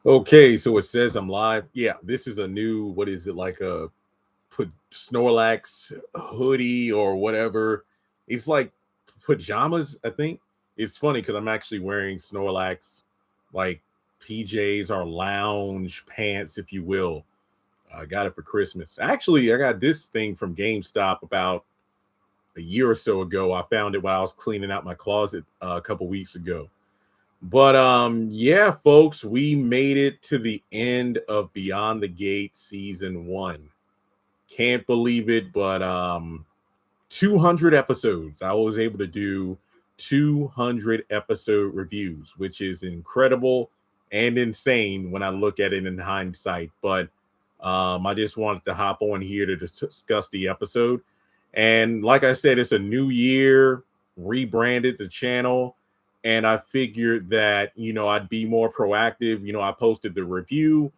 Okay, so it says I'm live. Yeah, this is a new, what is it, like a put Snorlax hoodie or whatever. It's like pajamas, I think. It's funny because I'm actually wearing Snorlax like PJs or lounge pants, if you will. I got it for Christmas. Actually, I got this thing from GameStop about a year or so ago. I found it while I was cleaning out my closet a couple weeks ago. But yeah, folks, we made it to the end of Beyond the Gate season 1. Can't believe it, but 200 episodes. I was able to do 200 episode reviews, which is incredible and insane when I look at it in hindsight. But I just wanted to hop on here to discuss the episode. And like I said, it's a new year, rebranded the channel. And I figured that, I'd be more proactive. I posted the review,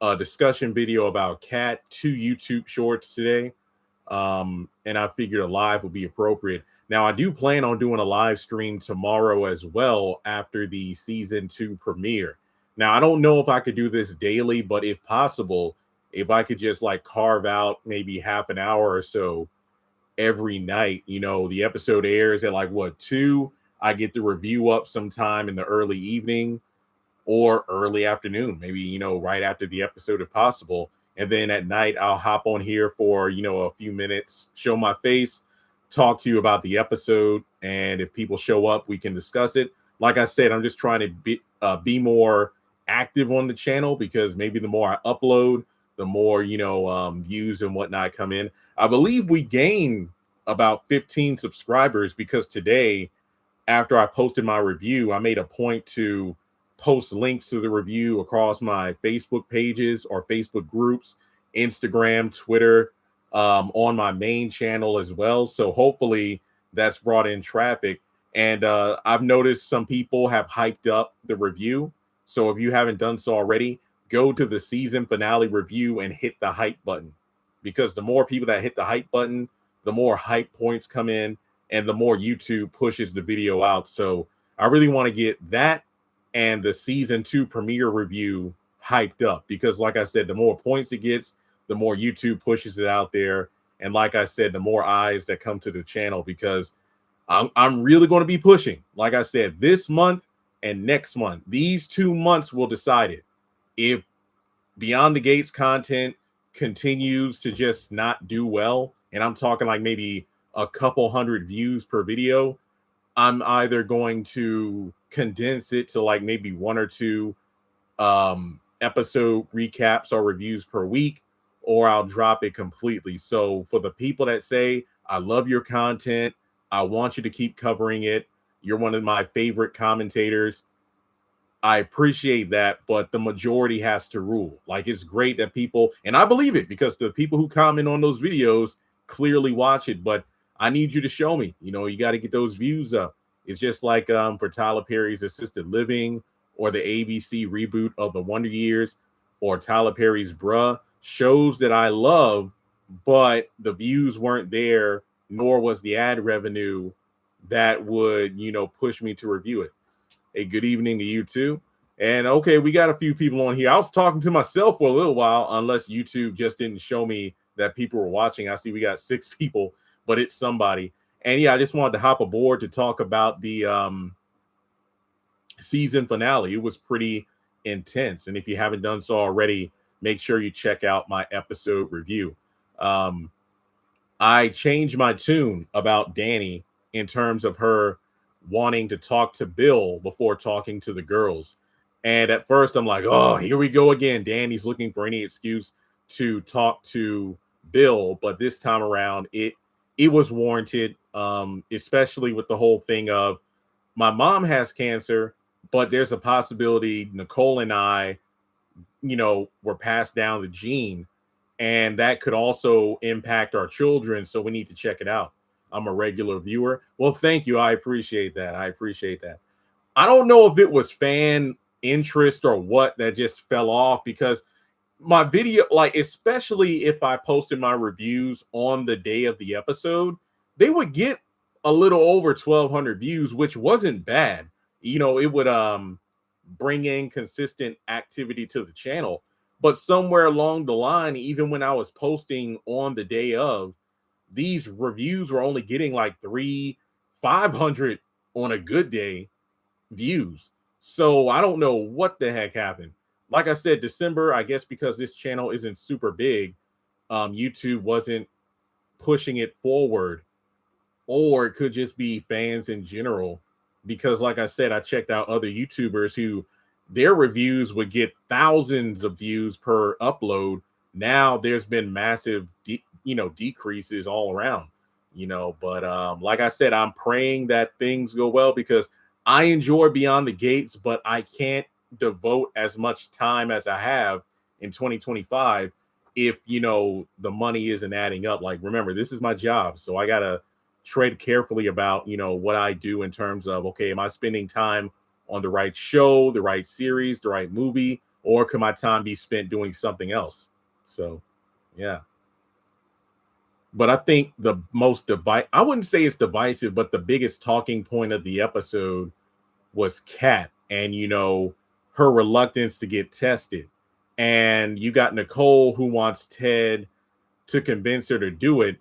a discussion video about Cat, 2 YouTube shorts today. And I figured a live would be appropriate. Now, I do plan on doing a live stream tomorrow as well after the season 2 premiere. Now, I don't know if I could do this daily, but if possible, if I could just like carve out maybe half an hour or so every night. The episode airs at like what, 2? I get the review up sometime in the early evening or early afternoon, maybe, right after the episode if possible. And then at night, I'll hop on here for, a few minutes, show my face, talk to you about the episode. And if people show up, we can discuss it. Like I said, I'm just trying to be more active on the channel because maybe the more I upload, the more, views and whatnot come in. I believe we gained about 15 subscribers because today, after I posted my review, I made a point to post links to the review across my Facebook pages or Facebook groups, Instagram, Twitter, on my main channel as well. So hopefully that's brought in traffic. And I've noticed some people have hyped up the review. So if you haven't done so already, go to the season finale review and hit the hype button, because the more people that hit the hype button, the more hype points come in and the more YouTube pushes the video out. So I really want to get that and the season 2 premiere review hyped up, because like I said, the more points it gets, the more YouTube pushes it out there. And like I said, the more eyes that come to the channel, because I'm really going to be pushing, like I said, this month and next month. These 2 months will decide it. If Beyond the Gates content continues to just not do well, and I'm talking like maybe a couple hundred views per video, I'm either going to condense it to like maybe 1 or 2 episode recaps or reviews per week, or I'll drop it completely. So for the people that say, I love your content, I want you to keep covering it, you're one of my favorite commentators, I appreciate that, but the majority has to rule. Like, it's great that people, and I believe it because the people who comment on those videos clearly watch it, but I need you to show me, you got to get those views up. It's just like for Tyler Perry's Assisted Living or the ABC reboot of the Wonder Years or Tyler Perry's Bruh, shows that I love, but the views weren't there, nor was the ad revenue that would, push me to review it. A good evening to you too. And okay, we got a few people on here. I was talking to myself for a little while, unless YouTube just didn't show me that people were watching. I see we got 6 people, but it's somebody. And yeah, I just wanted to hop aboard to talk about the season finale. It was pretty intense. And if you haven't done so already, make sure you check out my episode review. I changed my tune about Danny in terms of her wanting to talk to Bill before talking to the girls. And at first I'm like, oh, here we go again. Danny's looking for any excuse to talk to Bill. But this time around, it was warranted, especially with the whole thing of my mom has cancer, but there's a possibility Nicole and I, were passed down the gene, and that could also impact our children. So we need to check it out. I'm a regular viewer. Well, thank you. I appreciate that. I don't know if it was fan interest or what that just fell off, because my video, like, especially if I posted my reviews on the day of the episode, they would get a little over 1,200 views, which wasn't bad. It would bring in consistent activity to the channel. But somewhere along the line, even when I was posting on the day of, these reviews were only getting like 500 on a good day views. So I don't know what the heck happened. Like I said, December, I guess because this channel isn't super big, YouTube wasn't pushing it forward, or it could just be fans in general. Because, like I said, I checked out other YouTubers who their reviews would get thousands of views per upload. Now there's been massive, decreases all around. But like I said, I'm praying that things go well because I enjoy Beyond the Gates, but I can't devote as much time as I have in 2025 if the money isn't adding up. Like, remember, this is my job, so I gotta tread carefully about what I do in terms of, okay, am I spending time on the right show, the right series, the right movie, or can my time be spent doing something else? So yeah. But I think the most I wouldn't say it's divisive, but the biggest talking point of the episode was Kat and her reluctance to get tested. And you got Nicole who wants Ted to convince her to do it.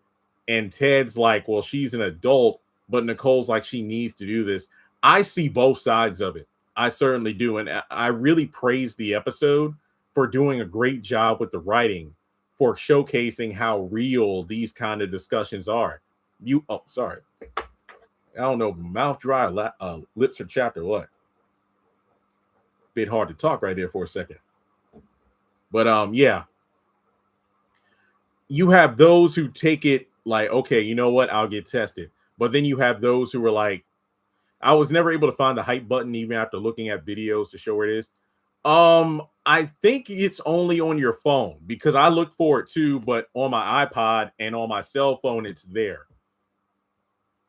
And Ted's like, well, she's an adult, but Nicole's like, she needs to do this. I see both sides of it. I certainly do. And I really praise the episode for doing a great job with the writing, for showcasing how real these kind of discussions are. Sorry. I don't know, mouth dry, lips are chapped or what. Bit hard to talk right there for a second. But yeah. You have those who take it like, okay, you know what? I'll get tested. But then you have those who are like, I was never able to find the hype button even after looking at videos to show where it is. I think it's only on your phone because I looked for it too, but on my iPod and on my cell phone, it's there.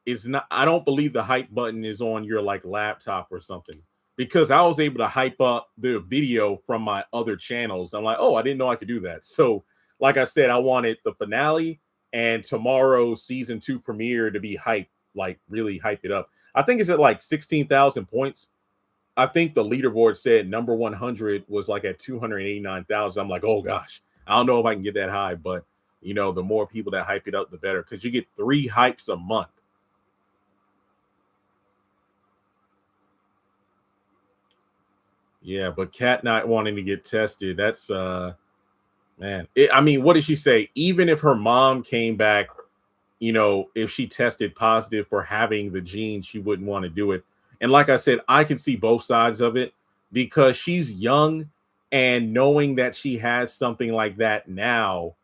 It's not, I don't believe the hype button is on your like laptop or something, because I was able to hype up the video from my other channels. I'm like, oh, I didn't know I could do that. So like I said, I wanted the finale and tomorrow's season 2 premiere to be hype, like really hype it up. I think it's at like 16,000 points. I think the leaderboard said number 100 was like at 289,000. I'm like, oh gosh, I don't know if I can get that high, but the more people that hype it up, the better, because you get 3 hypes a month. Yeah, but Kat not wanting to get tested, that's man. I mean, what did she say? Even if her mom came back, if she tested positive for having the gene, she wouldn't want to do it. And like I said, I can see both sides of it, because she's young, and knowing that she has something like that now,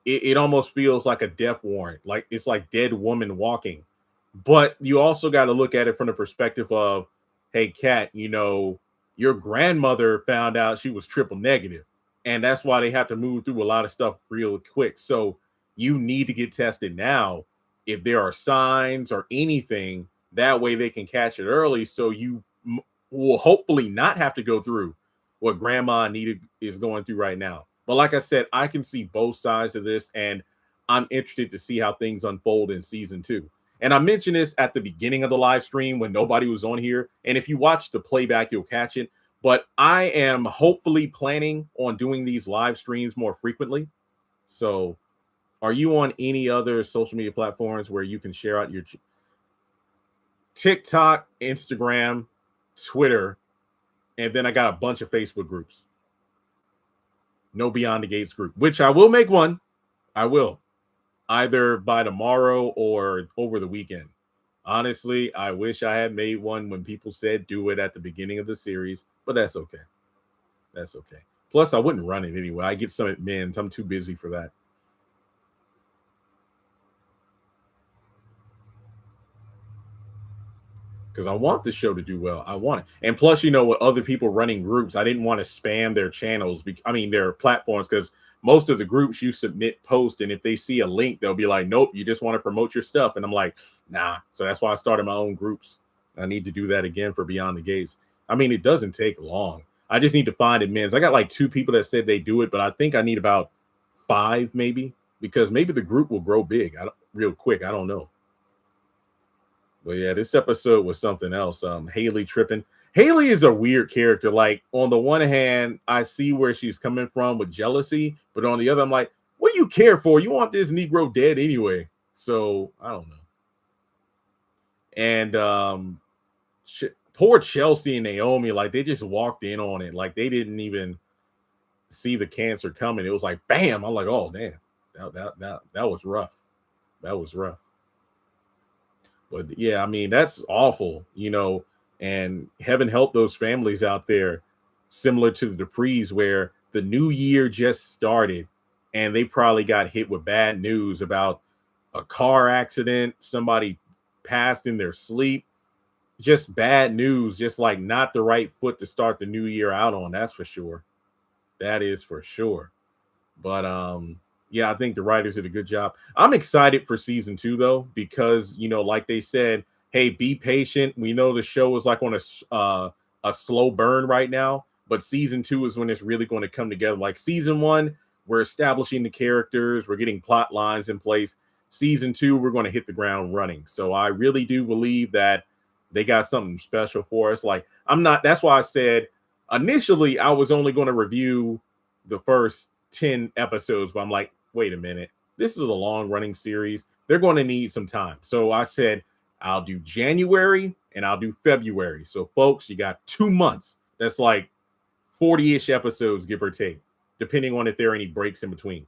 it almost feels like a death warrant. Like it's like dead woman walking. But you also got to look at it from the perspective of, hey, Kat, your grandmother found out she was triple negative, and that's why they have to move through a lot of stuff real quick. So you need to get tested now if there are signs or anything. That way they can catch it early, so you will hopefully not have to go through what grandma is going through right now. But like I said, I can see both sides of this, and I'm interested to see how things unfold in season 2. And I mentioned this at the beginning of the live stream when nobody was on here. And if you watch the playback, you'll catch it. But I am hopefully planning on doing these live streams more frequently. So are you on any other social media platforms where you can share out your TikTok, Instagram, Twitter, and then I got a bunch of Facebook groups? No Beyond the Gates group, which I will make one. I will, either by tomorrow or over the weekend. Honestly, I wish I had made one when people said do it at the beginning of the series, but that's okay. That's okay. Plus, I wouldn't run it anyway. I get some admins. I'm too busy for that. Because I want the show to do well. I want it. And plus, with other people running groups, I didn't want to spam their channels. Their platforms, because most of the groups you submit posts, and if they see a link, they'll be like, nope, you just want to promote your stuff. And I'm like, nah. So that's why I started my own groups. I need to do that again for Beyond the Gates. It doesn't take long. I just need to find admins. I got like 2 people that said they do it, but I think I need about 5 maybe, because maybe the group will grow big real quick. I don't know. But yeah, this episode was something else. Haley tripping. Haley is a weird character. Like, on the one hand, I see where she's coming from with jealousy, but on the other, I'm like, what do you care for? You want this Negro dead anyway. So I don't know. And poor Chelsea and Naomi, like they just walked in on it. Like they didn't even see the cancer coming. It was like bam. I'm like, oh damn, that was rough. That was rough. But yeah, I mean, that's awful, and heaven help those families out there, similar to the Duprees, where the new year just started and they probably got hit with bad news about a car accident, somebody passed in their sleep, just bad news, just like not the right foot to start the new year out on. That's for sure. That is for sure. But yeah, I think the writers did a good job. I'm excited for season 2 though, because like they said, hey, be patient. We know the show is like on a slow burn right now, but season 2 is when it's really going to come together. Like season 1, we're establishing the characters, we're getting plot lines in place. Season 2, we're going to hit the ground running. So I really do believe that they got something special for us. Like that's why I said initially I was only going to review the first 10 episodes, but I'm like, wait a minute, this is a long running series. They're going to need some time. So I said, I'll do January and I'll do February. So folks, you got 2 months. That's like 40-ish episodes, give or take, depending on if there are any breaks in between.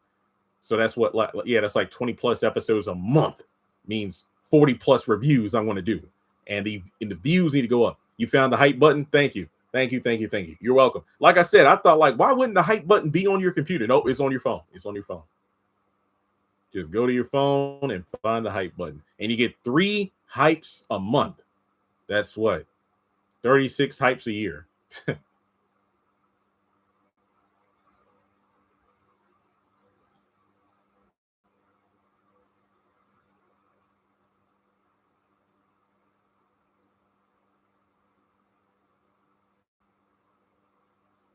So that's that's like 20 plus episodes a month, means 40 plus reviews I'm going to do. And the views need to go up. You found the hype button. Thank you. Thank you. Thank you. Thank you. You're welcome. Like I said, I thought, like, why wouldn't the hype button be on your computer? Nope, it's on your phone. It's on your phone. Just go to your phone and find the hype button. And you get 3 hypes a month. That's what? 36 hypes a year.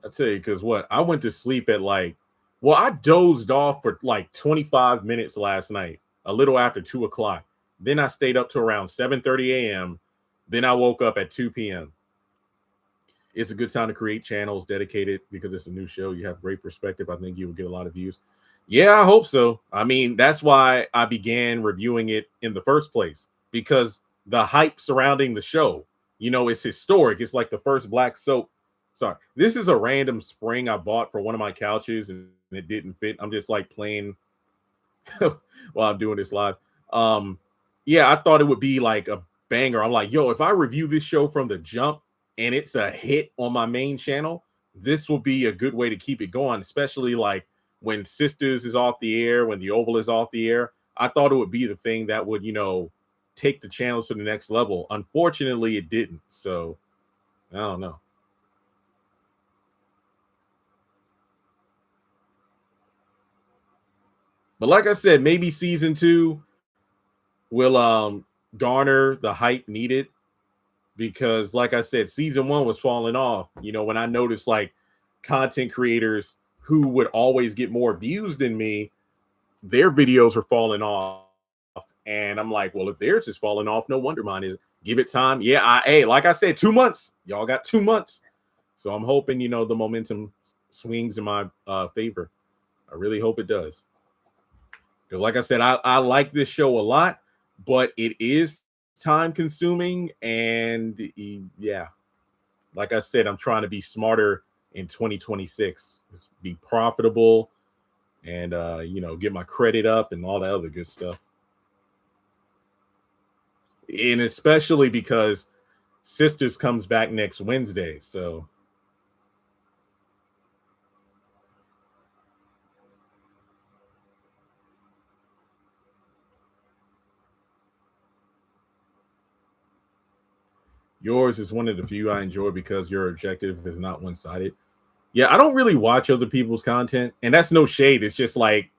I tell you, because I went to sleep at I dozed off for like 25 minutes last night, a little after 2 o'clock. Then I stayed up to around 7:30 a.m. Then I woke up at 2 p.m. It's a good time to create channels dedicated because it's a new show. You have great perspective. I think you will get a lot of views. Yeah, I hope so. I mean, that's why I began reviewing it in the first place, because the hype surrounding the show, it's historic. It's like the first black soap. Sorry, this is a random spring I bought for one of my couches and it didn't fit. I'm just like playing while I'm doing this live. Yeah, I thought it would be like a banger. I'm like, yo, if I review this show from the jump and it's a hit on my main channel, this will be a good way to keep it going, especially like when Sisters is off the air, when The Oval is off the air. I thought it would be the thing that would, take the channel to the next level. Unfortunately, it didn't. So I don't know. But like I said, maybe season 2 will garner the hype needed, because like I said, season 1 was falling off. When I noticed like content creators who would always get more views than me, their videos are falling off. And I'm like, well, if theirs is falling off, no wonder mine is. Give it time. Yeah, hey, like I said, 2 months. Y'all got 2 months. So I'm hoping, the momentum swings in my favor. I really hope it does. Because like I said, I like this show a lot, but it is time consuming. And yeah, like I said, I'm trying to be smarter in 2026. Just be profitable and, get my credit up and all that other good stuff. And especially because Sisters comes back next Wednesday. So yours is one of the few I enjoy because your objective is not one-sided. Yeah, I don't really watch other people's content, and that's no shade. It's just like,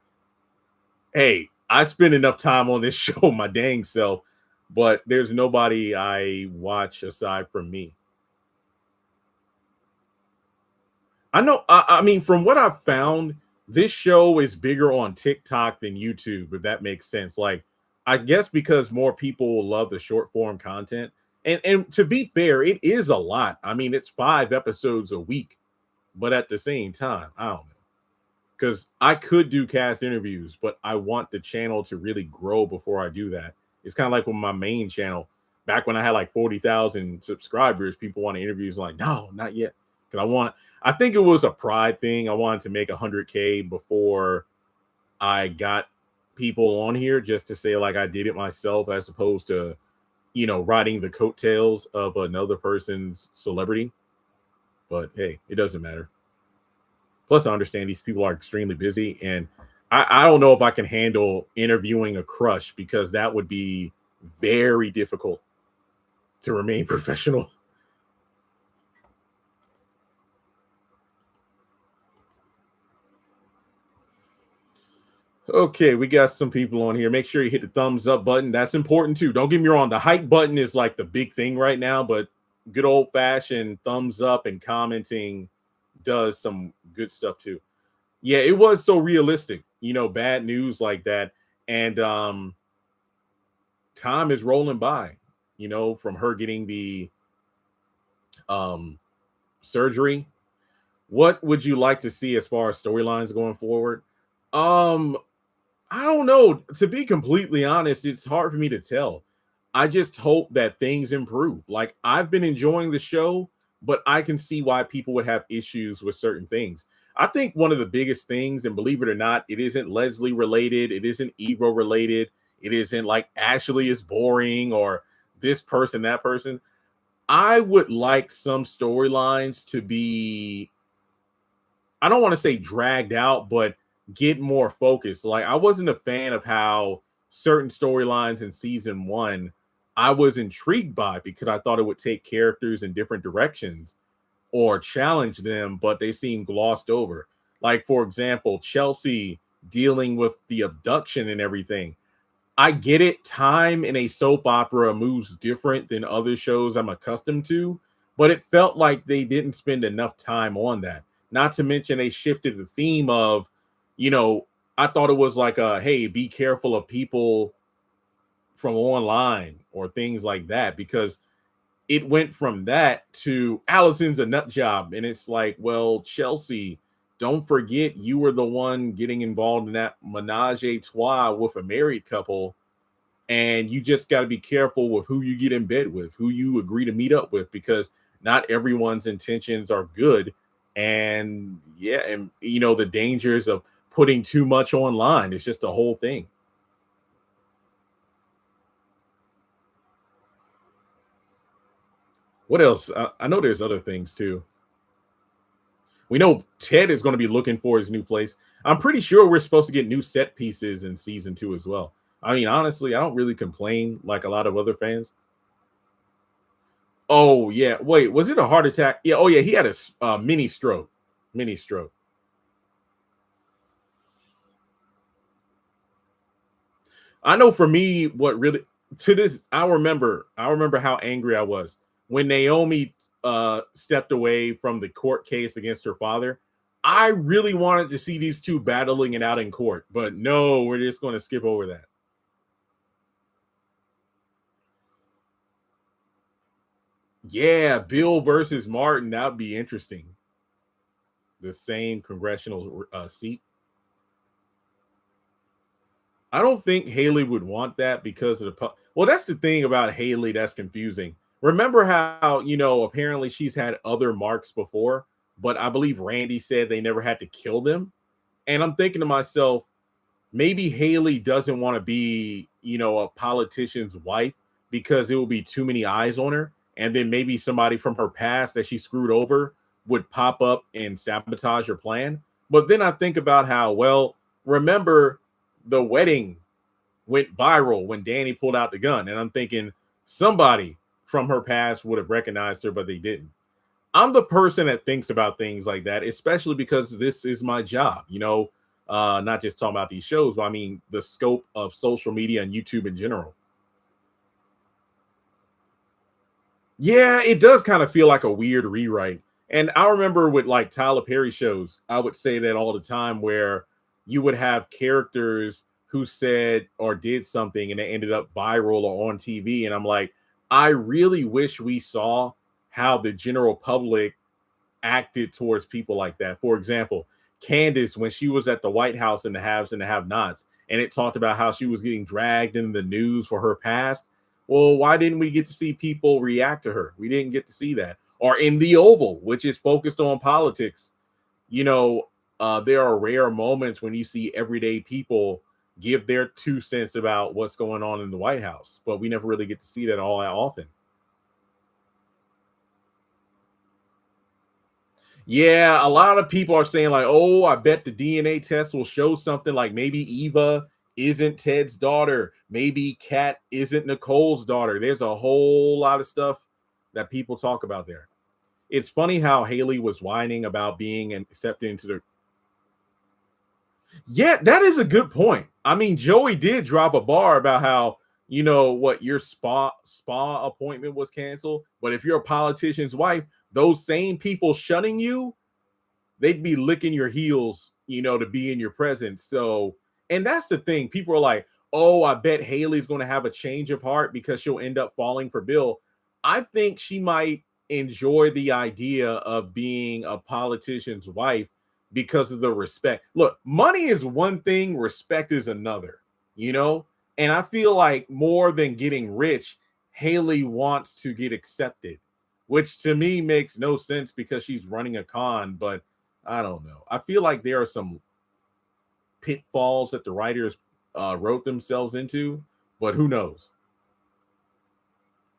hey, I spend enough time on this show my dang self, but there's nobody I watch aside from me. I know. I mean, from what I've found, this show is bigger on TikTok than YouTube, if that makes sense. Like, I guess because more people love the short form content, And to be fair, it is a lot. I mean, it's 5 episodes a week, but at the same time, I don't know. Because I could do cast interviews, but I want the channel to really grow before I do that. It's kind of like with my main channel. Back when I had like 40,000 subscribers, people want interviews. Like, no, not yet. Because I think it was a pride thing. I wanted to make 100K before I got people on here just to say like I did it myself as opposed to, riding the coattails of another person's celebrity. But hey, it doesn't matter. Plus, I understand these people are extremely busy, and I don't know if I can handle interviewing a crush because that would be very difficult to remain professional. Okay, we got some people on here. Make sure you hit the thumbs up button. That's important too. Don't get me wrong. The hype button is like the big thing right now, but good old fashioned thumbs up and commenting does some good stuff too. Yeah, it was so realistic, bad news like that. And time is rolling by, from her getting the um surgery. What would you like to see as far as storylines going forward? Um, I don't know. To be completely honest, it's hard for me to tell. I just hope that things improve. Like I've been enjoying the show, but I can see why people would have issues with certain things. I think one of the biggest things, and believe it or not, it isn't Leslie related, it isn't Ebro related, it isn't like Ashley is boring or this person, that person. I would like some storylines to be, I don't want to say dragged out, but get more focused. Like I wasn't a fan of how certain storylines in season one I was intrigued by because I thought it would take characters in different directions or challenge them, but they seem glossed over. Like, for example, Chelsea dealing with the abduction and everything. I get it. Time in a soap opera moves different than other shows I'm accustomed to, but it felt like they didn't spend enough time on that. Not to mention, they shifted the theme of, you know, I thought it was like a hey, be careful of people from online or things like that because it went from that to Allison's a nut job. And it's like, well, Chelsea, don't forget you were the one getting involved in that menage a trois with a married couple. And you just got to be careful with who you get in bed with, who you agree to meet up with, because not everyone's intentions are good. And yeah, and the dangers of putting too much online. It's just the whole thing. What else? I know there's other things too. We know Ted is going to be looking for his new place. I'm pretty sure we're supposed to get new set pieces in season 2 as well. I mean, honestly, I don't really complain like a lot of other fans. Oh yeah, wait, was it a heart attack? Yeah. Oh yeah, he had a mini stroke. Mini stroke. I know for me, what really to this, I remember how angry I was when Naomi stepped away from the court case against her father. I really wanted to see these two battling it out in court, but no, we're just going to skip over that. Yeah, Bill versus Martin, that would be interesting. The same congressional seat. I don't think Haley would want that because of well, that's the thing about Haley that's confusing. Remember how, apparently she's had other marks before, but I believe Randy said they never had to kill them. And I'm thinking to myself, maybe Haley doesn't want to be, a politician's wife because it will be too many eyes on her. And then maybe somebody from her past that she screwed over would pop up and sabotage her plan. But then I think about how, well, remember the wedding went viral when Danny pulled out the gun. And I'm thinking somebody from her past would have recognized her, but they didn't. I'm the person that thinks about things like that, especially because this is my job, not just talking about these shows, but I mean the scope of social media and YouTube in general. Yeah, it does kind of feel like a weird rewrite. And I remember with like Tyler Perry shows, I would say that all the time where you would have characters who said or did something and they ended up viral or on TV. And I'm like, I really wish we saw how the general public acted towards people like that. For example, Candace, when she was at the White House in the haves and the have nots, and it talked about how she was getting dragged in the news for her past. Well, why didn't we get to see people react to her? We didn't get to see that. Or in the Oval, which is focused on politics. You know, there are rare moments when you see everyday people give their 2 cents about what's going on in the White House, but we never really get to see that all that often. Yeah, a lot of people are saying like, "Oh, I bet the DNA test will show something like maybe Eva isn't Ted's daughter, maybe Kat isn't Nicole's daughter." There's a whole lot of stuff that people talk about there. It's funny how Haley was whining about being accepted into the. Yeah, that is a good point. I mean, Joey did drop a bar about how what your spa appointment was canceled, but if you're a politician's wife, those same people shunning you, they'd be licking your heels, to be in your presence. So, and that's the thing. People are like, "Oh, I bet Haley's going to have a change of heart because she'll end up falling for Bill." I think she might enjoy the idea of being a politician's wife because of the respect. Look, money is one thing, respect is another, you know? And I feel like more than getting rich, Haley wants to get accepted, which to me makes no sense because she's running a con, but I don't know. I feel like there are some pitfalls that the writers wrote themselves into, but who knows?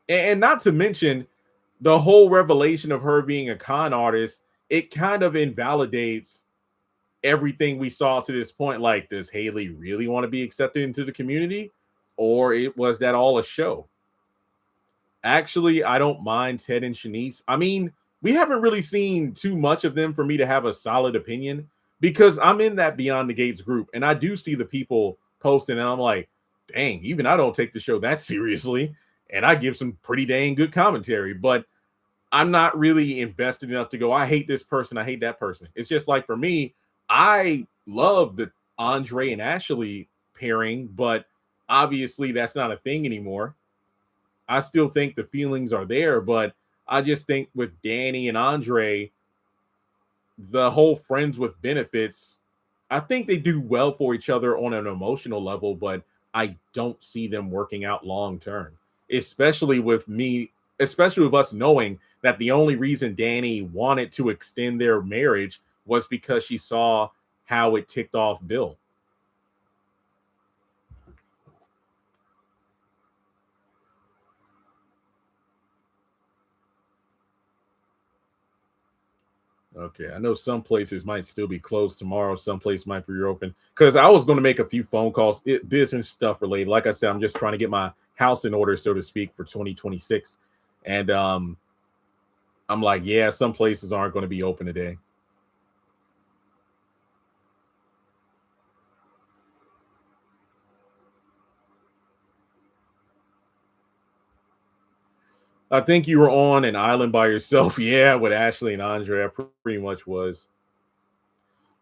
And not to mention the whole revelation of her being a con artist, it kind of invalidates everything we saw to this point. Like, does Haley really want to be accepted into the community? Or was that all a show? Actually, I don't mind Ted and Shanice. I mean, we haven't really seen too much of them for me to have a solid opinion because I'm in that Beyond the Gates group and I do see the people posting and I'm like, dang, even I don't take the show that seriously. And I give some pretty dang good commentary, but I'm not really invested enough to go, I hate this person, I hate that person. It's just like for me, I love the Andre and Ashley pairing, but obviously that's not a thing anymore. I still think the feelings are there, but I just think with Danny and Andre, the whole friends with benefits, I think they do well for each other on an emotional level, but I don't see them working out long term, especially with me, especially with us knowing that the only reason Danny wanted to extend their marriage was because she saw how it ticked off Bill. Okay, I know some places might still be closed tomorrow. Some places might be open because I was going to make a few phone calls, business stuff related. Like I said, I'm just trying to get my house in order, so to speak, for 2026. And I'm like, yeah, some places aren't going to be open today. I think you were on an island by yourself. Yeah, with Ashley and Andre, I pretty much was.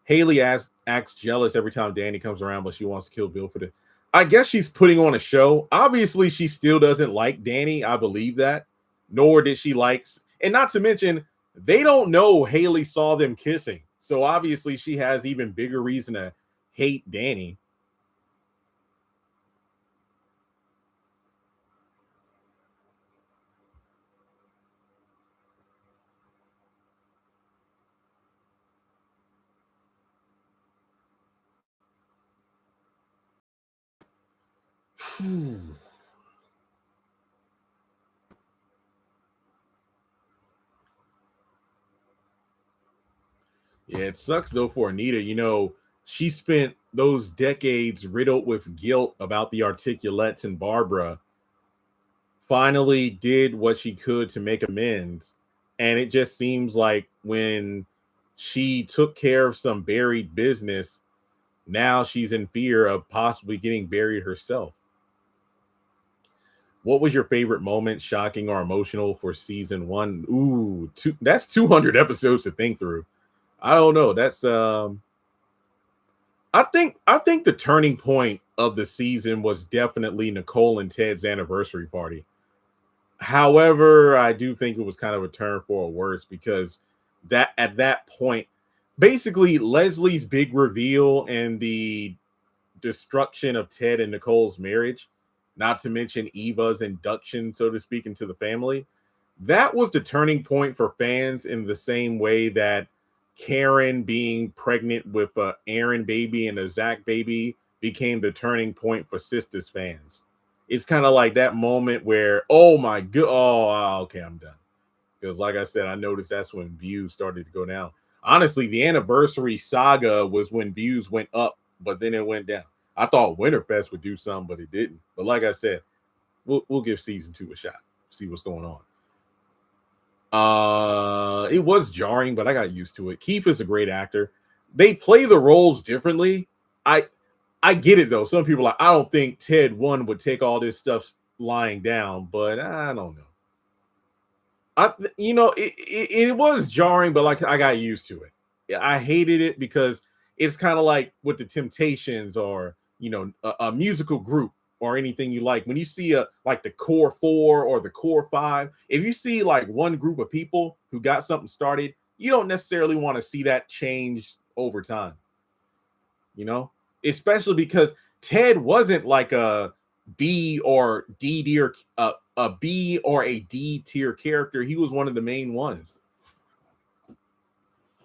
Haley acts jealous every time Danny comes around, but she wants to kill Bill for the. I guess she's putting on a show. Obviously, she still doesn't like Danny. I believe that. Nor did she likes, and not to mention, they don't know Haley saw them kissing. So obviously, she has even bigger reason to hate Danny. Yeah, it sucks though for Anita. She spent those decades riddled with guilt about the articulates, and Barbara finally did what she could to make amends. And it just seems like when she took care of some buried business, now she's in fear of possibly getting buried herself. What was your favorite moment, shocking or emotional for season one? Ooh, that's 200 episodes to think through. I don't know. I think the turning point of the season was definitely Nicole and Ted's anniversary party. However, I do think it was kind of a turn for a worse because that at that point, basically Leslie's big reveal and the destruction of Ted and Nicole's marriage, not to mention Eva's induction, so to speak, into the family, that was the turning point for fans in the same way that Karen being pregnant with a Aaron baby and a Zach baby became the turning point for Sisters fans. It's kind of like that moment where, oh my god, okay, I'm done. Because, like I said, I noticed that's when views started to go down. Honestly, the anniversary saga was when views went up, but then it went down. I thought Winterfest would do something, but it didn't. But like I said, we'll give season 2 a shot, see what's going on. It was jarring, but I got used to it. Keith is a great actor. They play the roles differently. I I get it though. Some people are like, I don't think Ted one would take all this stuff lying down, but I don't know. It was jarring, but like I got used to it. Yeah, I hated it because it's kind of like with the Temptations or a musical group or anything you like. When you see a like the core four or the core five, if you see like one group of people who got something started, you don't necessarily want to see that change over time, you know, especially because Ted wasn't like a B or D tier, a B or a D tier character. He was one of the main ones,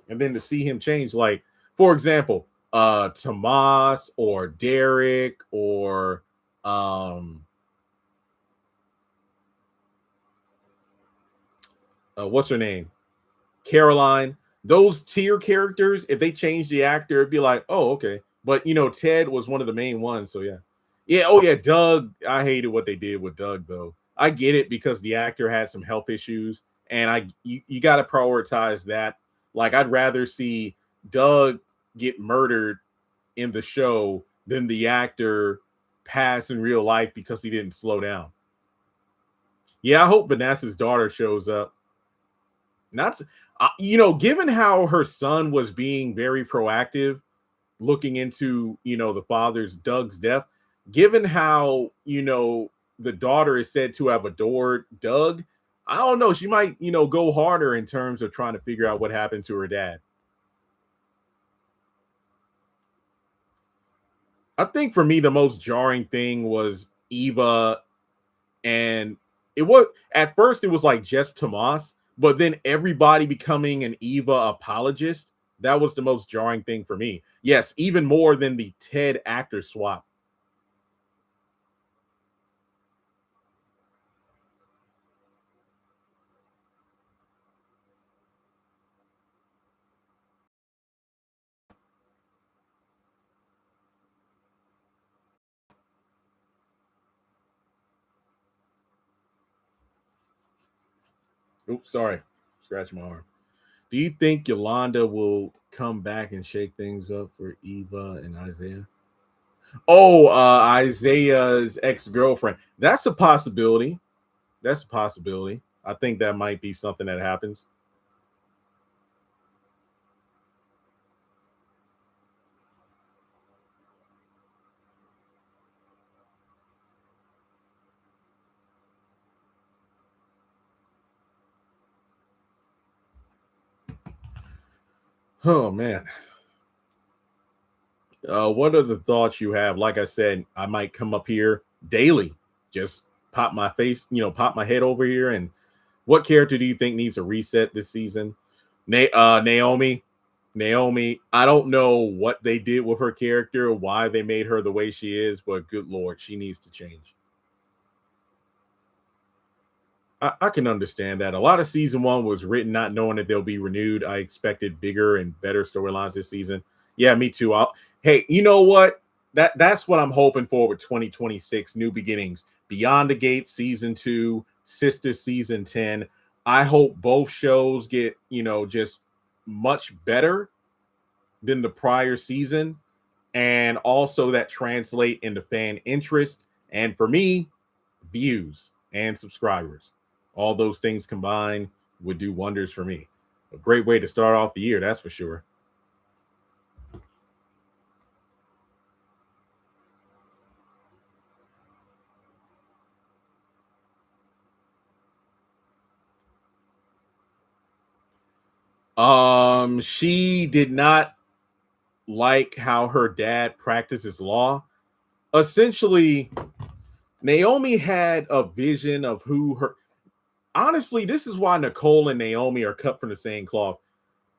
and then to see him change, like for example, Tomas or Derek or um, what's her name, Caroline. Those tier characters, if they change the actor, it'd be like, oh, okay. But Ted was one of the main ones, so yeah. Yeah, oh yeah, Doug. I hated what they did with Doug though. I get it because the actor had some health issues, and you got to prioritize that. Like I'd rather see Doug get murdered in the show than the actor pass in real life because he didn't slow down. Yeah, I hope Vanessa's daughter shows up. Not, given how her son was being very proactive, looking into the father's Doug's death, given how the daughter is said to have adored Doug, I don't know, she might go harder in terms of trying to figure out what happened to her dad. I think for me the most jarring thing was Eva, and it was at first it was like just Tomas, but then everybody becoming an Eva apologist. That was the most jarring thing for me. Yes, even more than the Ted actor swap. Oops, sorry, scratch my arm. Do you think Yolanda will come back and shake things up for Eva and Isaiah? Oh, Isaiah's ex-girlfriend. That's a possibility. That's a possibility. I think that might be something that happens. Oh man. What are the thoughts you have? Like I said, I might come up here daily, just pop my face, pop my head over here. And what character do you think needs a reset this season? Naomi. Naomi. I don't know what they did with her character, why they made her the way she is, but good lord, she needs to change. I can understand that. A lot of season one was written not knowing that they'll be renewed. I expected bigger and better storylines this season. Yeah, me too. Hey, you know what? That's what I'm hoping for with 2026 new beginnings. Beyond the Gate season 2, Sister season 10. I hope both shows get, just much better than the prior season, and also that translate into fan interest, and for me, views and subscribers. All those things combined would do wonders for me. A great way to start off the year, that's for sure. She did not like how her dad practices law. Essentially, Naomi had a vision of who her honestly, this is why Nicole and Naomi are cut from the same cloth.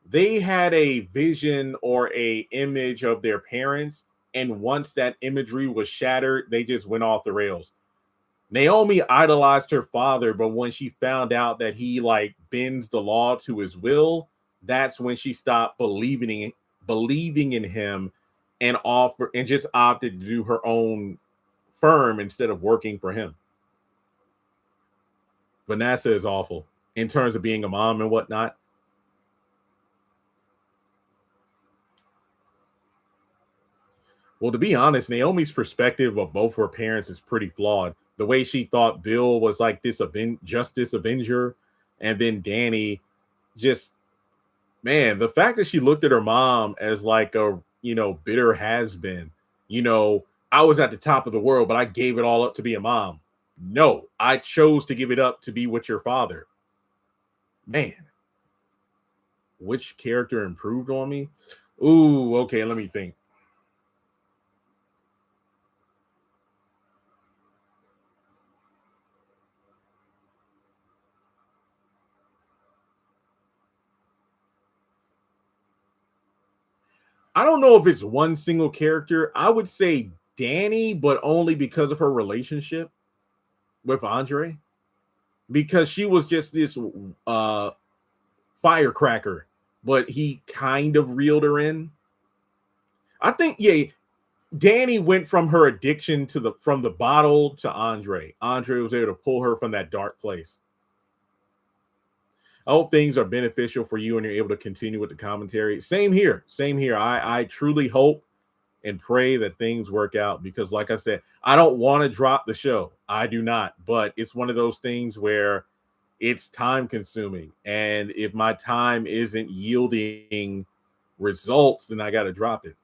They had a vision or a image of their parents, and once that imagery was shattered, they just went off the rails. Naomi idolized her father, but when she found out that he like bends the law to his will, that's when she stopped believing in him and just opted to do her own firm instead of working for him. Vanessa is awful in terms of being a mom and whatnot. Well, to be honest, Naomi's perspective of both her parents is pretty flawed. The way she thought Bill was like this justice avenger, and then Danny, just man, the fact that she looked at her mom as like a bitter has been. I was at the top of the world, but I gave it all up to be a mom. No, I chose to give it up to be with your father. Man, which character improved on me? Ooh, okay, let me think. I don't know if it's one single character. I would say Danny, but only because of her relationship with Andre, because she was just this uh firecracker, but he kind of reeled her in. I think, yeah, Danny went from her addiction to the from the bottle to Andre. Andre was able to pull her from that dark place. I hope things are beneficial for you and you're able to continue with the commentary. Same here. Same here. I truly hope and pray that things work out because, like I said, I don't want to drop the show. I do not, but it's one of those things where it's time consuming. And if my time isn't yielding results, then I got to drop it.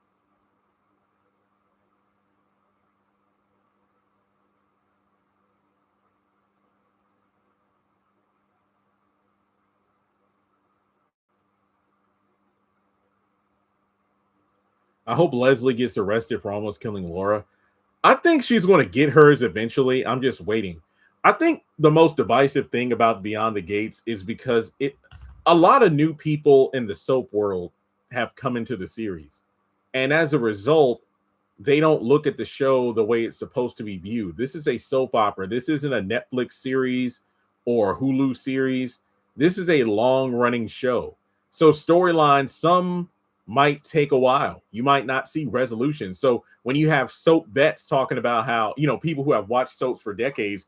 I hope Leslie gets arrested for almost killing Laura. I think she's going to get hers eventually. I'm just waiting. I think the most divisive thing about Beyond the Gates is because a lot of new people in the soap world have come into the series. And as a result, they don't look at the show the way it's supposed to be viewed. This is a soap opera. This isn't a Netflix series or a Hulu series. This is a long running show. So storylines, some might take a while. You might not see resolution. So when you have soap vets talking about how, people who have watched soaps for decades,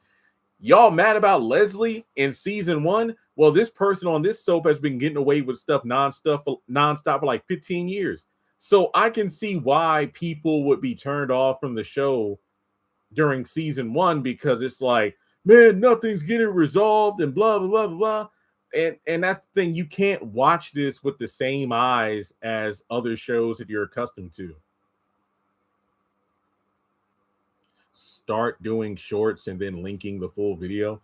y'all mad about Leslie in season one? Well, this person on this soap has been getting away with stuff nonstop for like 15 years. So I can see why people would be turned off from the show during season one because it's like, man, nothing's getting resolved and blah blah blah blah blah. And that's the thing. You can't watch this with the same eyes as other shows that you're accustomed to. Start doing shorts and then linking the full video.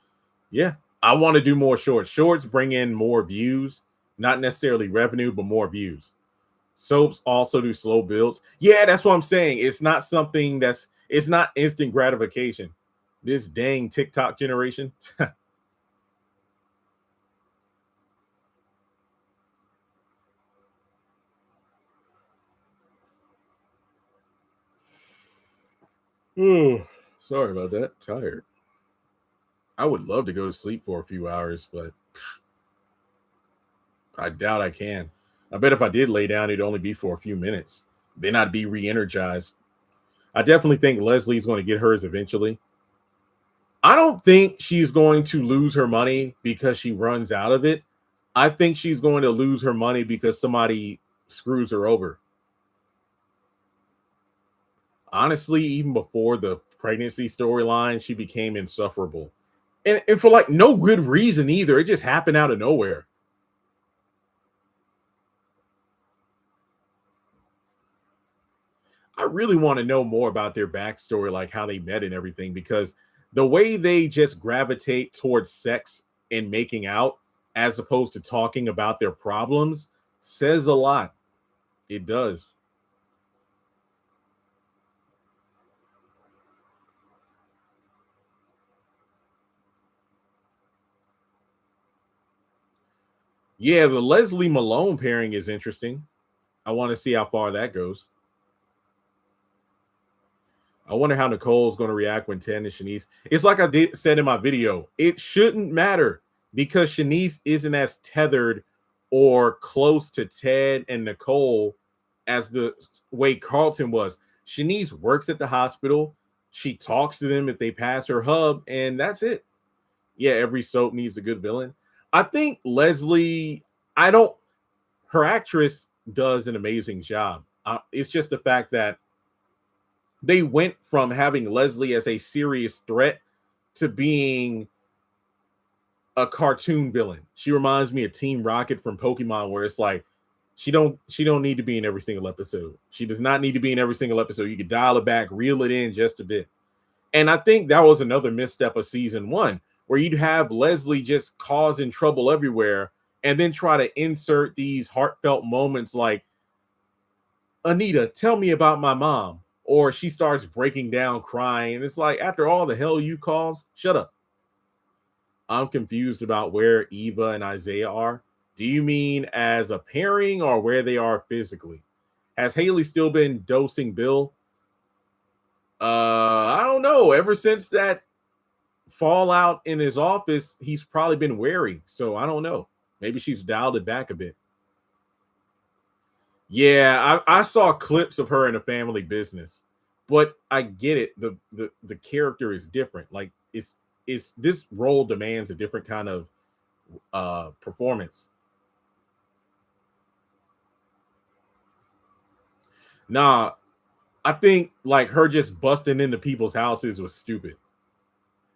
Yeah, I want to do more shorts. Shorts bring in more views, not necessarily revenue, but more views. Soaps also do slow builds. Yeah, that's what I'm saying. It's not instant gratification. This dang TikTok generation. Oh, sorry about that. Tired. I would love to go to sleep for a few hours, but I doubt I can. I bet if I did lay down, it'd only be for a few minutes. Then I'd be re-energized. I definitely think Leslie's going to get hers eventually. I don't think she's going to lose her money because she runs out of it. I think she's going to lose her money because somebody screws her over. Honestly, even before the pregnancy storyline, she became insufferable. And for like no good reason either. It just happened out of nowhere. I really want to know more about their backstory, like how they met and everything, because the way they just gravitate towards sex and making out as opposed to talking about their problems says a lot. It does. Yeah, the Leslie Malone pairing is interesting. I want to see how far that goes. I wonder how Nicole's going to react when Ted and Shanice. It's like I said in my video. It shouldn't matter because Shanice isn't as tethered or close to Ted and Nicole as the way Carlton was. Shanice works at the hospital. She talks to them if they pass her hub, and that's it. Yeah, every soap needs a good villain. I think Leslie, I don't, her actress does an amazing job. It's just the fact that they went from having Leslie as a serious threat to being a cartoon villain. She reminds me of Team Rocket from Pokemon, where it's like she don't need to be in every single episode. She does not need to be in every single episode. You could dial it back, reel it in just a bit. And I think that was another misstep of season 1, where you'd have Leslie just causing trouble everywhere and then try to insert these heartfelt moments like, Anita, tell me about my mom. Or she starts breaking down crying. And it's like, after all the hell you caused, shut up. I'm confused about where Eva and Isaiah are. Do you mean as a pairing or where they are physically? Has Haley still been dosing Bill? I don't know. Ever since that fallout in his office, he's probably been wary. So I don't know. Maybe she's dialed it back a bit. Yeah, I saw clips of her in a family business, but I get it. The character is different. Like it's this role demands a different kind of performance. Nah, I think like her just busting into people's houses was stupid.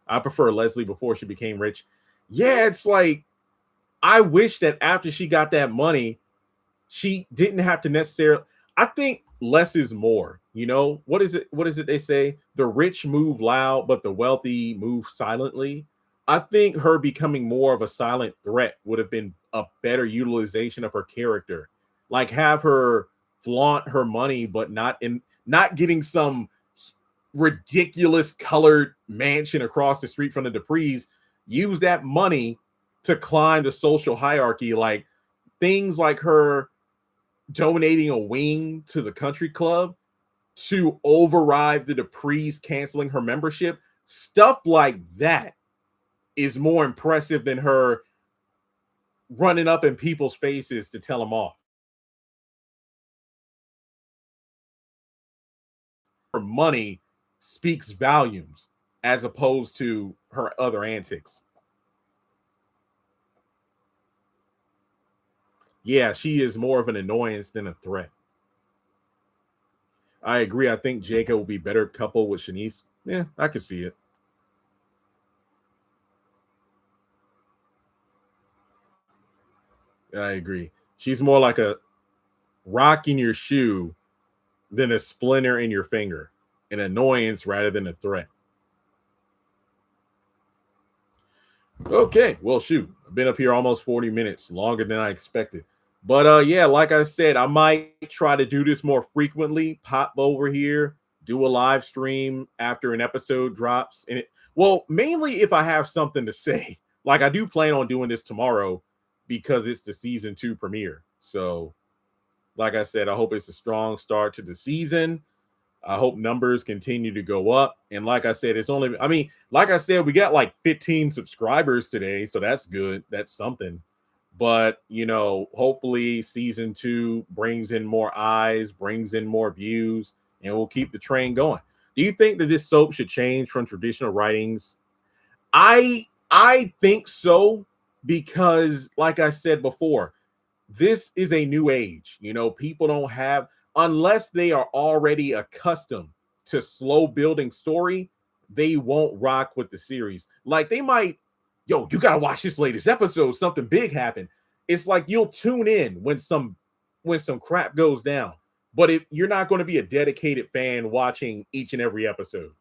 I prefer Leslie before she became rich. Yeah, it's like I wish that after she got that money, she didn't have to necessarily. I think less is more. You know, what is it? What is it they say? The rich move loud, but the wealthy move silently. I think her becoming more of a silent threat would have been a better utilization of her character. Like have her flaunt her money, but not getting some ridiculous colored mansion across the street from the Duprees. Use that money to climb the social hierarchy, like things like her donating a wing to the country club to override the Duprees canceling her membership. Stuff like that is more impressive than her running up in people's faces to tell them off. Her money speaks volumes as opposed to her other antics. Yeah, she is more of an annoyance than a threat. I agree. I think Jacob will be better couple with Shanice. Yeah, I could see it. I agree. She's more like a rock in your shoe than a splinter in your finger, an annoyance rather than a threat. Okay, well, shoot, I've been up here almost 40 minutes, longer than I expected. But yeah, like I said, I might try to do this more frequently. Pop over here, do a live stream after an episode drops. And well, mainly if I have something to say. Like I do plan on doing this tomorrow because it's the season 2 premiere. So, like I said, I hope it's a strong start to the season. I hope numbers continue to go up. And like I said, it's only, I mean, like I said, we got like 15 subscribers today. So that's good. That's something. But, you know, hopefully season 2 brings in more eyes, brings in more views, and we'll keep the train going. Do you think that this soap should change from traditional writings? I think so because, like I said before, this is a new age. You know, people don't have, unless they are already accustomed to slow building story, they won't rock with the series. Like they might, yo, you gotta watch this latest episode, something big happened. It's like you'll tune in when some crap goes down, but if you're not going to be a dedicated fan watching each and every episode.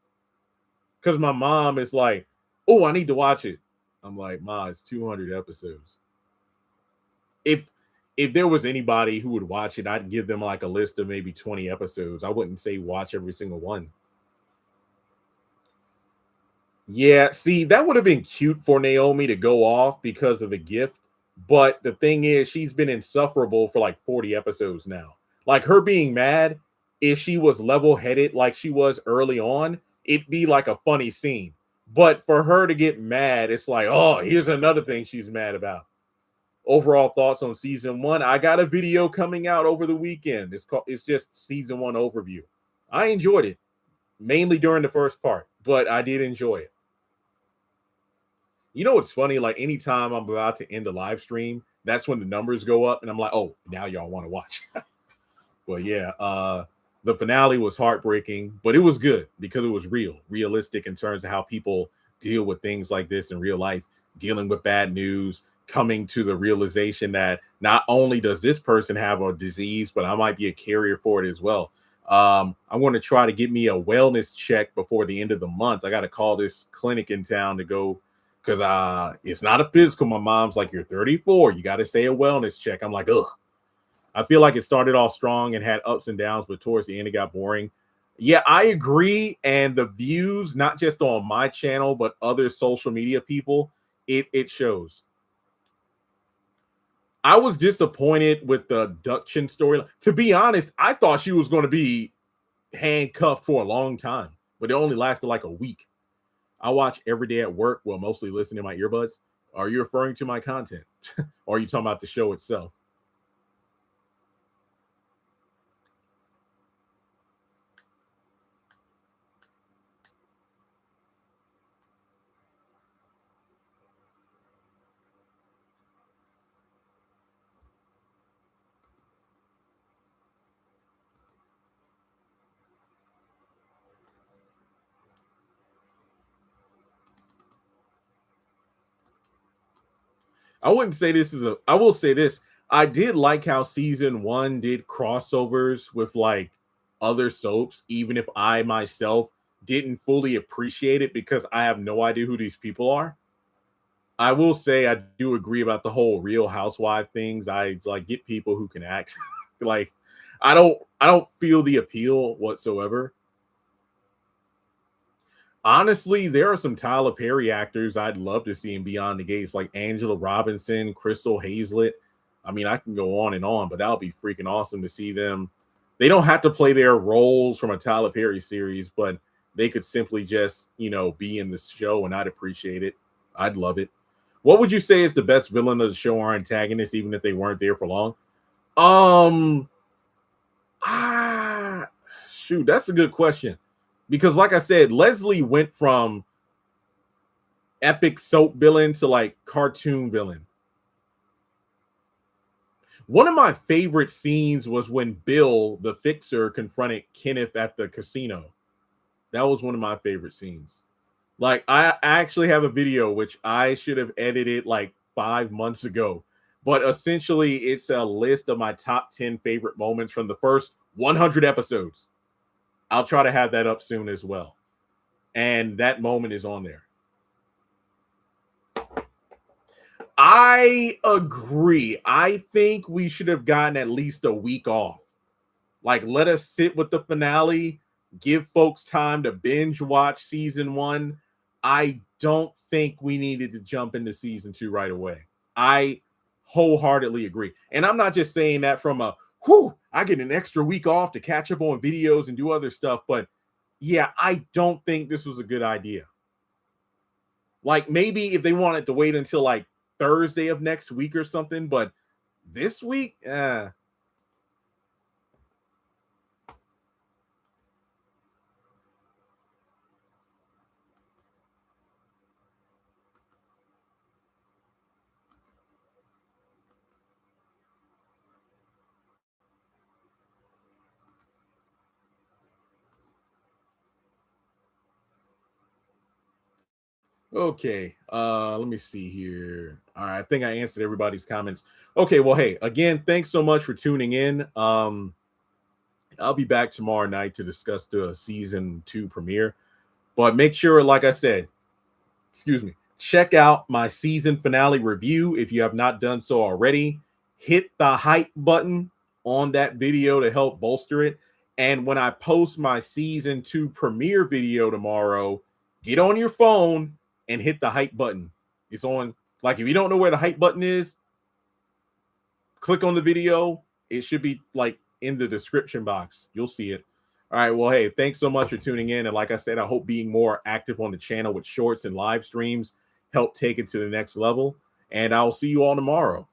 Because my mom is like, oh, I need to watch it. I'm like, Ma, it's 200 episodes. if if there was anybody who would watch it, I'd give them like a list of maybe 20 episodes. I wouldn't say watch every single one. Yeah, see, that would have been cute for Naomi to go off because of the gift. But the thing is, she's been insufferable for like 40 episodes now. Like her being mad, if she was level headed like she was early on, it'd be like a funny scene. But for her to get mad, it's like, oh, here's another thing she's mad about. Overall thoughts on season one. I got a video coming out over the weekend. It's just season one overview. I enjoyed it mainly during the first part, but I did enjoy it. You know what's funny? Like anytime I'm about to end a live stream, that's when the numbers go up, and I'm like, oh, now y'all want to watch. But yeah, the finale was heartbreaking, but it was good because it was realistic in terms of how people deal with things like this in real life, dealing with bad news, coming to the realization that not only does this person have a disease, but I might be a carrier for it as well. I want to try to get me a wellness check before the end of the month. I got to call this clinic in town to go because it's not a physical. My mom's like, you're 34, you got to say a wellness check. I'm like, ugh. I feel like it started off strong and had ups and downs, but towards the end it got boring. Yeah, I agree. And the views, not just on my channel, but other social media people, it shows. I was disappointed with the abduction story. To be honest, I thought she was going to be handcuffed for a long time, but it only lasted like a week. I watch every day at work, well, mostly listening to my earbuds. Are you referring to my content? Or are you talking about the show itself? I wouldn't say this is a, I will say this. I did like how season one did crossovers with like other soaps, even if I myself didn't fully appreciate it because I have no idea who these people are. I will say I do agree about the whole Real Housewife things. I like get people who can act. Like I don't feel the appeal whatsoever. Honestly, there are some Tyler Perry actors I'd love to see in Beyond the Gates, like Angela Robinson, Crystal Hazlett. I mean, I can go on, but that would be freaking awesome to see them. They don't have to play their roles from a Tyler Perry series, but they could simply just, be in the show and I'd appreciate it. I'd love it. What would you say is the best villain of the show or antagonist, even if they weren't there for long? Um, ah, Shoot, that's a good question. Because, like I said, Leslie went from epic soap villain to like cartoon villain. One of my favorite scenes was when Bill, the fixer, confronted Kenneth at the casino. That was one of my favorite scenes. Like, I actually have a video which I should have edited like 5 months ago. But essentially, it's a list of my top 10 favorite moments from the first 100 episodes. I'll try to have that up soon as well. And that moment is on there. I agree. I think we should have gotten at least a week off. Like, let us sit with the finale, give folks time to binge watch season one. I don't think we needed to jump into season two right away. I wholeheartedly agree. And I'm not just saying that from I get an extra week off to catch up on videos and do other stuff. But yeah, I don't think this was a good idea. Like maybe if they wanted to wait until like Thursday of next week or something, but this week, Okay. Let me see here. All right, I think I answered everybody's comments. Okay, well, hey, again, thanks so much for tuning in. I'll be back tomorrow night to discuss the season two premiere. But make sure, like I said, excuse me, check out my season finale review if you have not done so already. hit the hype button on that video to help bolster it. And when I post my season 2 premiere video tomorrow, get on your phone and hit the hype button. It's on. Like, if you don't know where the hype button is, click on the video. It should be like in the description box. You'll see it. All right. Well, hey, thanks so much for tuning in. And like I said, I hope being more active on the channel with shorts and live streams help take it to the next level. And I'll see you all tomorrow.